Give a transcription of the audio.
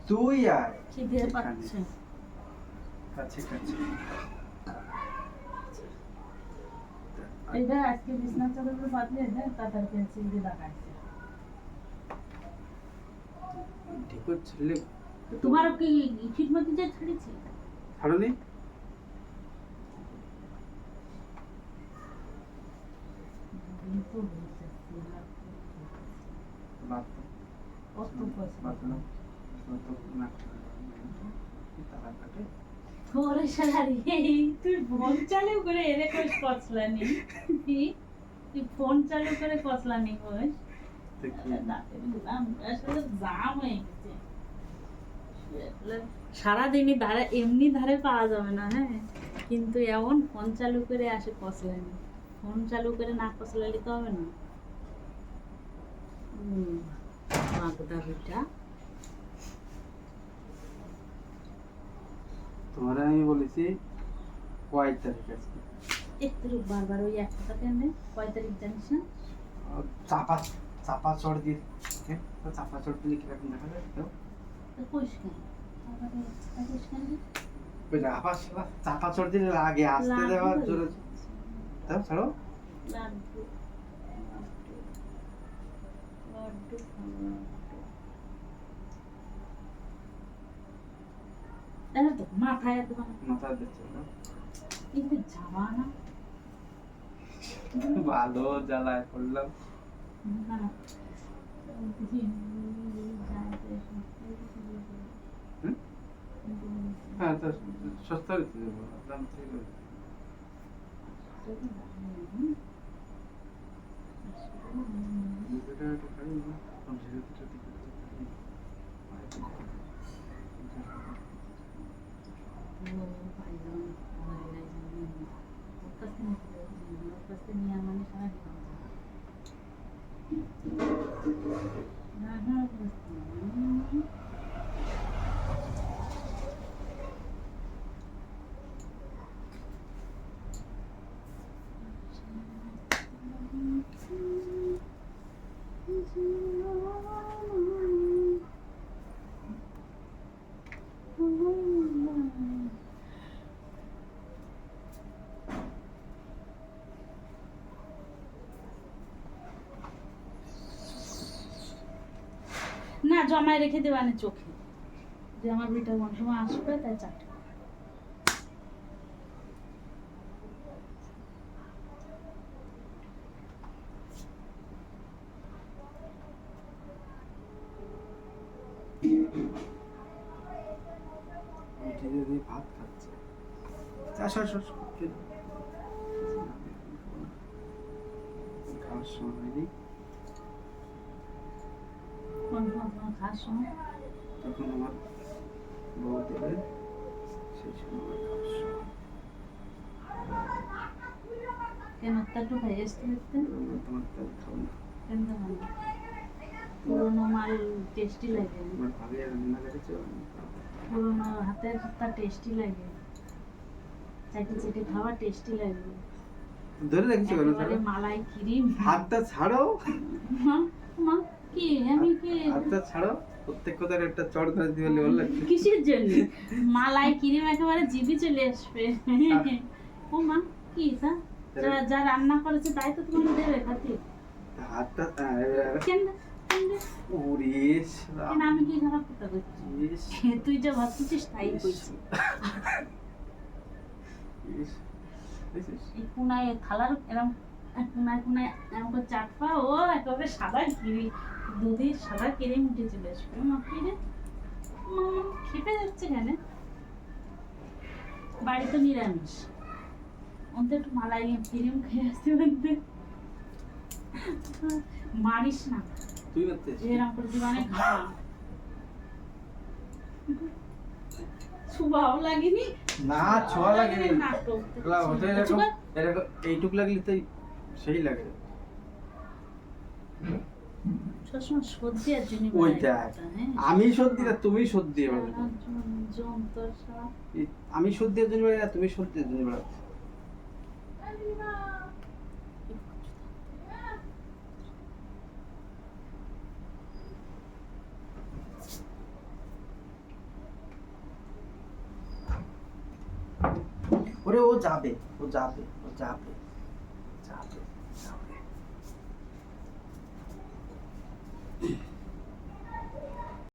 তুই আয় খিদে পাচ্ছে। কাছে কাছে এইটা আজকে বিছনা চাদর পাতলে দেখ তাতার পেন্সিল দিয়ে লাগাইছে। ঠিক ছেলে তোমারও কি ঠিক মতো যে ছাড়িছি ছাড়নি কিন্তু হইছে না বাত কত পয়সা বাত না তো না তারা কাটে ওরে শালারি তুই ফোন চালু করে এরে কইস কসলানি তুই ফোন চালু করে কসলানি কইস আসলে জাম হয়ে গেছে সারাদিনই ধারে এমনি ধারে পাওয়া যাবে না, হ্যাঁ, কিন্তু এমন ফোন চালু করে আসে কসলানি, ফোন চালু করে না কসলালি তো হবে না। মাগদা বেটা তোমারে আমি বলেছি কয় তারিখ আজকে একটু বারবার ওই এক কথা কেন কয় তারিখ জানিস না? চাপা চাপা চড় দিয়ে চাপা চড় দিলে কিরকম দেখা যায় তো কইস কেন কইস কেন আবার চাপা চড় দিলে লাগে আসতে দেওয়া জোরে দাও ছাড়ো লাড্ডু লাড্ডু এটা তো মাথায় এত মাথা দিচ্ছে না কিন্তু যাবা না ভালো জ্বালায় পড়লাম না হ্যাঁ তো সস্তা হচ্ছে দাম থেকে না জমায় রেখে দেবানে চোখে যে আমার বিটা কোন সময় আসবে তাই চারটে ভাত খাচ্ছে আসো আসো খাওয়ার সময় নেই কোন সময় খাওয়ার সময় তখন আমার বউ দেবে সেই সময় আমার খাওয়ার সময় কেন একটু খাই আসতে আসতে তোমার তাই খাও না কেন খাবো না? পুরোনো মাল টেস্টি লাগে, আমার ভাবি রান্না করেছে পুরোনো হাতের টেস্টি লাগে, চাটি চাটি খাওয়া টেস্টি লাগে। ধরে রাখছি কেন একেবারে মালাই ক্রিম হাতটা ছাড়ো মা মা কি আমি কি হাতটা ছাড়ো প্রত্যেক কথার একটা চড় ধরে দিয়ে বলে বললে কিসের জন্য মালাই ক্রিম একেবারে জিভে চলে আসবে। ও মা কি তা যা রান্না করেছে তাই তো তুমি দেবে খাতি হাতটা কেন ওরিস কেন আমি কি খারাপ কথা করছি? তুই যা ভাবছিস তাই কইছি। এই কোনায় থালার এরকম কোনায় কোনায় এরকম করে চাটপা ও একেবারে সাদা গিরি দুধের সাদা ক্রিম উঠে চলে আসবে। মা কি রে খেপে যাচ্ছে কেন? বাড়িতে নিরামিষ অন্ত একটু মালাই ক্রিম খেয়ে আসতে বলতে মারিস না তুই করতে এরকম করে দিবানে ঘা ছুবাও লাগেনি না ছোঁয়া লাগেনি নাটক এরকম এরকম এইটুক লাগলে তো সেই লাগে সবসময় সর্দি আর জন্য ওইটা আমি সর্দি না তুমি সর্দি এবার আমি সর্দি এর জন্য বলি না তুমি সর্দি এর জন্য বলো ওরে ও যাবে, ও যাবে, ও যাবে, যাবে, যাবে।